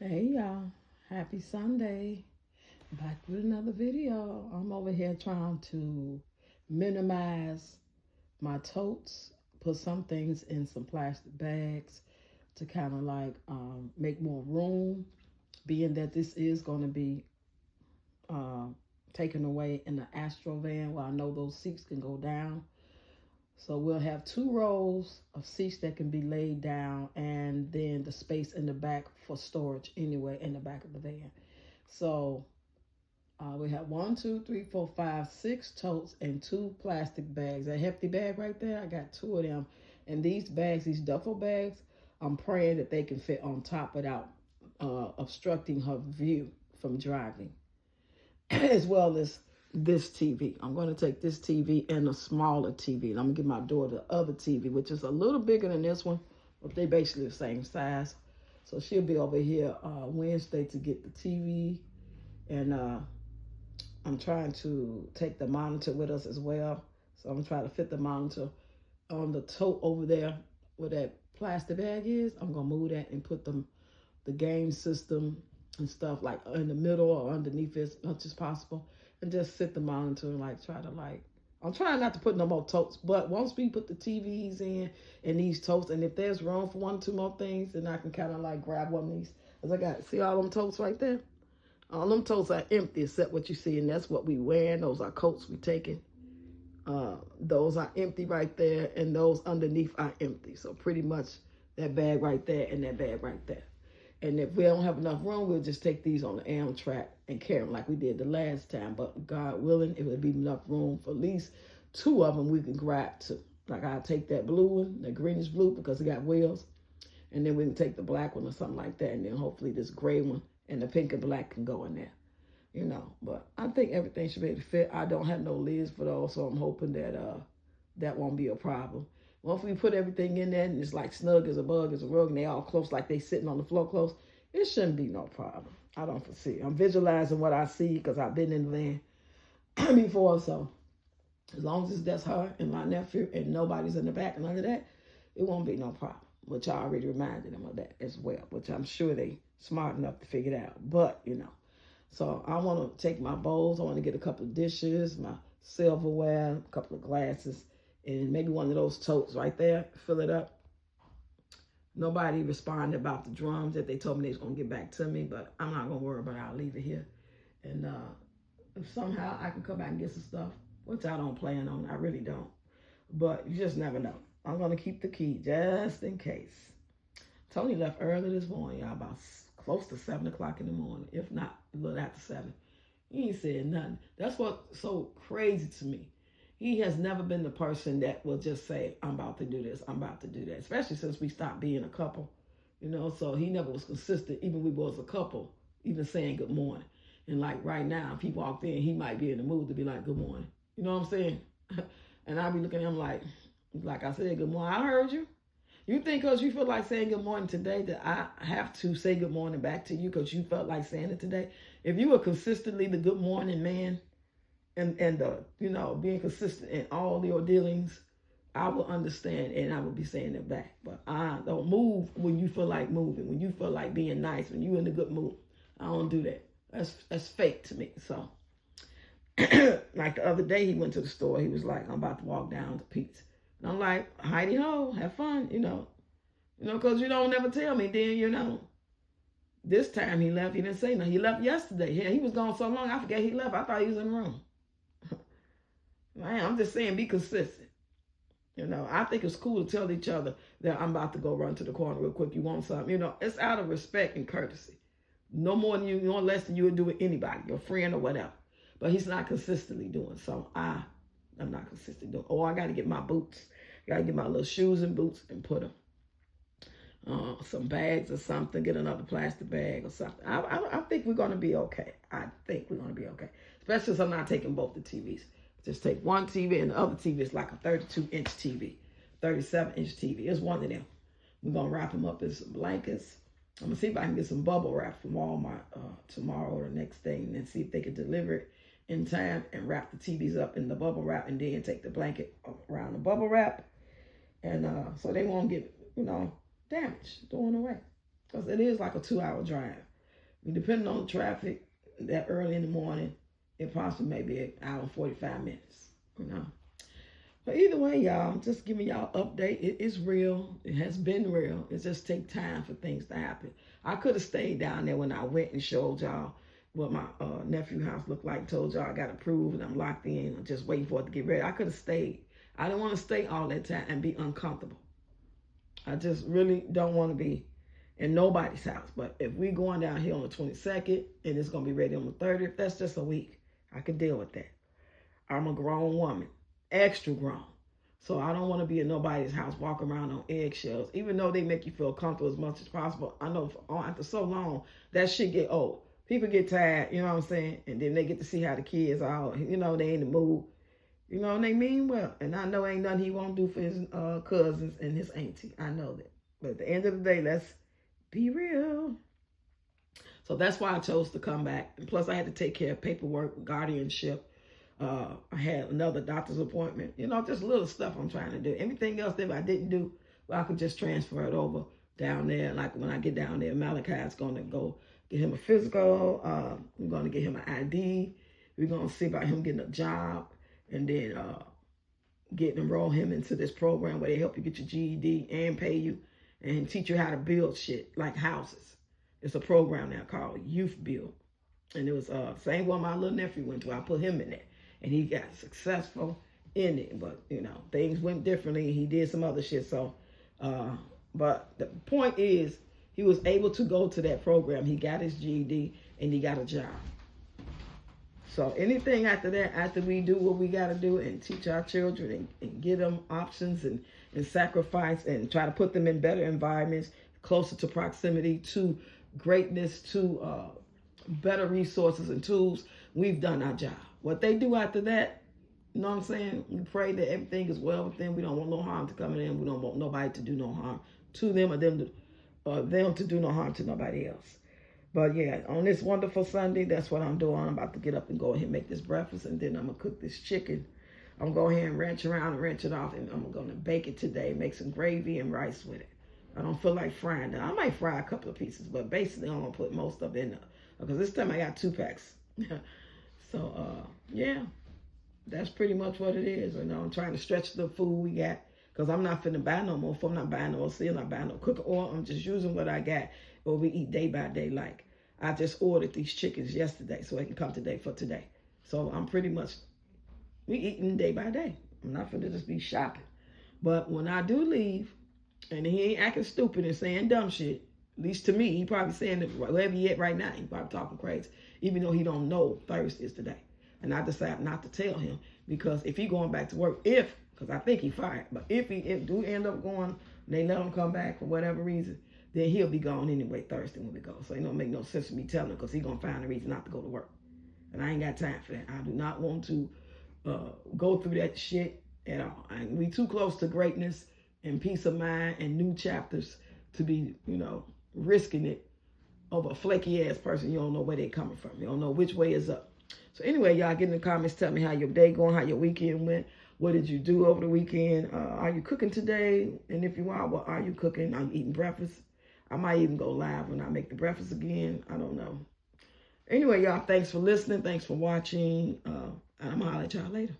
Hey y'all, happy Sunday. Back with another video. I'm over here trying to minimize my totes, put some things in some plastic bags to kind of like make more room, being that this is going to be uh, taken away in the Astro van where I know those seats can go down. So we'll have two rows of seats that can be laid down and then the space in the back for storage anyway in the back of the van. So we have one, two, three, four, five, six totes and two plastic bags. That hefty bag right there, I got two of them. And these bags, these duffel bags, I'm praying that they can fit on top without obstructing her view from driving, as well as this TV. I'm going to take this TV and a smaller TV. And I'm going to give my daughter the other TV, which is a little bigger than this one, but they basically the same size. So she'll be over here Wednesday to get the TV. And I'm trying to take the monitor with us as well. So I'm trying to fit the monitor on the tote over there where that plastic bag is. I'm going to move that and put the game system and stuff like in the middle or underneath it as much as possible, and just sit the monitor and like try to like, I'm trying not to put no more totes, but once we put the TVs in and these totes, and if there's room for one or two more things, then I can kind of like grab one of these. Cause I got, see all them totes right there? All them totes are empty except what you see, and that's what we wearing. Those are coats we taking. Those are empty right there, and those underneath are empty. So pretty much that bag right there and that bag right there. And if we don't have enough room, we'll just take these on the Amtrak and carry them like we did the last time. But God willing, it would be enough room for at least two of them we can grab to. Like I'll take that blue one, the greenish blue, because it got wheels. And then we can take the black one or something like that. And then hopefully this gray one and the pink and black can go in there. You know, but I think everything should be able to fit. I don't have no lids for those, so I'm hoping that that won't be a problem. Once we put everything in there and it's like snug as a bug as a rug and they all close like they sitting on the floor close, it shouldn't be no problem. I don't foresee. I'm visualizing what I see because I've been in the van before. So as long as it's just her and my nephew and nobody's in the back and none of that, it won't be no problem. Which I already reminded them of that as well, which I'm sure they smart enough to figure it out. But, you know, so I want to take my bowls. I want to get a couple of dishes, my silverware, a couple of glasses, and maybe one of those totes right there, fill it up. Nobody responded about the drums that they told me they was going to get back to me, but I'm not going to worry about it. I'll leave it here. And if somehow I can come back and get some stuff, which I don't plan on, I really don't. But you just never know. I'm going to keep the key just in case. Tony left early this morning, y'all, about close to 7 o'clock in the morning, if not a little after 7. He ain't said nothing. That's what's so crazy to me. He has never been the person that will just say, I'm about to do this, I'm about to do that, especially since we stopped being a couple, you know, so he never was consistent, even we was a couple, even saying good morning. And like right now, if he walked in, he might be in the mood to be like, good morning. You know what I'm saying? And I'll be looking at him like I said, good morning, I heard you. You think because you feel like saying good morning today that I have to say good morning back to you because you felt like saying it today? If you were consistently the good morning man, and you know, being consistent in all your dealings, I will understand and I will be saying it back. But I don't move when you feel like moving, when you feel like being nice, when you in a good mood. I don't do that. That's fake to me. So like the other day he went to the store, he was like, I'm about to walk down to Pete's. And I'm like, Heidi ho, have fun, you know, because you don't never tell me. Then, you know, this time he left, he didn't say nothing. He left yesterday. Yeah, he was gone so long, I forget he left. I thought he was in the room. Man, I'm just saying, be consistent. You know, I think it's cool to tell each other that I'm about to go run to the corner real quick. You want something? You know, it's out of respect and courtesy. No more than you, no less than you would do with anybody, your friend or whatever. But he's not consistently doing. So I'm not consistently doing. Oh, I got to get my boots. Got to get my little shoes and boots and put them. Some bags or something. Get another plastic bag or something. I think we're going to be okay. I think we're going to be okay. Especially since I'm not taking both the TVs. Just take one TV and the other TV is like a 32-inch TV, 37-inch TV. It's one of them. We're going to wrap them up in some blankets. I'm going to see if I can get some bubble wrap from Walmart tomorrow or the next day and see if they can deliver it in time and wrap the TVs up in the bubble wrap and then take the blanket around the bubble wrap. And so they won't get, you know, damaged, thrown away. Because it is like a 2-hour drive. Depending on the traffic that early in the morning, it possibly may be an hour and 45 minutes, you know. But either way, y'all, just giving y'all update. It is real. It has been real. It just take time for things to happen. I could have stayed down there when I went and showed y'all what my nephew house looked like. Told y'all I got approved and I'm locked in. I'm just waiting for it to get ready. I could have stayed. I didn't want to stay all that time and be uncomfortable. I just really don't want to be in nobody's house. But if we going down here on the 22nd and it's going to be ready on the 30th, that's just a week. I can deal with that. I'm a grown woman, extra grown. So I don't want to be in nobody's house walking around on eggshells, even though they make you feel comfortable as much as possible. I know after so long, that shit get old. People get tired, you know what I'm saying? And then they get to see how the kids are, you know, they in the mood. You know, and they mean well. And I know ain't nothing he won't do for his cousins and his auntie. I know that. But at the end of the day, let's be real. So that's why I chose to come back. And plus, I had to take care of paperwork, guardianship. I had another doctor's appointment. You know, just little stuff I'm trying to do. Everything else that I didn't do, well, I could just transfer it over down there. Like when I get down there, Malachi's going to go get him a physical. We're going to get him an ID. We're going to see about him getting a job. And then enroll him into this program where they help you get your GED and pay you and teach you how to build shit like houses. It's a program now called Youth Build. And it was same one my little nephew went to. I put him in there. And he got successful in it. But, you know, things went differently. He did some other shit. So, but the point is, he was able to go to that program. He got his GED and he got a job. So anything after that, after we do what we got to do and teach our children and give them options and sacrifice and try to put them in better environments, closer to proximity, to greatness, to better resources and tools, we've done our job. What they do after that, you know what I'm saying? We pray that everything is well with them. We don't want no harm to come in. We don't want nobody to do no harm to them or them to do no harm to nobody else. But yeah, on this wonderful Sunday, that's what I'm doing. I'm about to get up and go ahead and make this breakfast, and then I'm going to cook this chicken. I'm going to go ahead and ranch around and ranch it off, and I'm going to bake it today, make some gravy and rice with it. I don't feel like frying it. I might fry a couple of pieces, but basically I'm going to put most of it in there. Because this time I got 2 packs. So, yeah, that's pretty much what it is. You know, I'm trying to stretch the food we got. Because I'm not finna buy no more. I'm not buying no more, still not buying no cooking oil. I'm just using what I got. Or we eat day by day. Like, I just ordered these chickens yesterday so it can come today for today. So I'm pretty much, we eating day by day. I'm not finna just be shopping. But when I do leave, and he ain't acting stupid and saying dumb shit, at least to me, he probably saying that wherever he at right now, he probably talking crazy. Even though he don't know Thursday is today. And I decided not to tell him. Because if he going back to work, because I think he fired, but if do end up going, they let him come back for whatever reason, then he'll be gone anyway Thursday when we go. So it don't make no sense for me telling him because he's going to find a reason not to go to work. And I ain't got time for that. I do not want to go through that shit at all. We too close to greatness and peace of mind and new chapters to be, you know, risking it over a flaky ass person. You don't know where they're coming from. You don't know which way is up. So anyway, y'all get in the comments, tell me how your day going, how your weekend went. What did you do over the weekend? Are you cooking today? And if you are, what are you cooking? Are you eating breakfast? I might even go live when I make the breakfast again. I don't know. Anyway, y'all, thanks for listening. Thanks for watching. I'm going to holler at y'all later.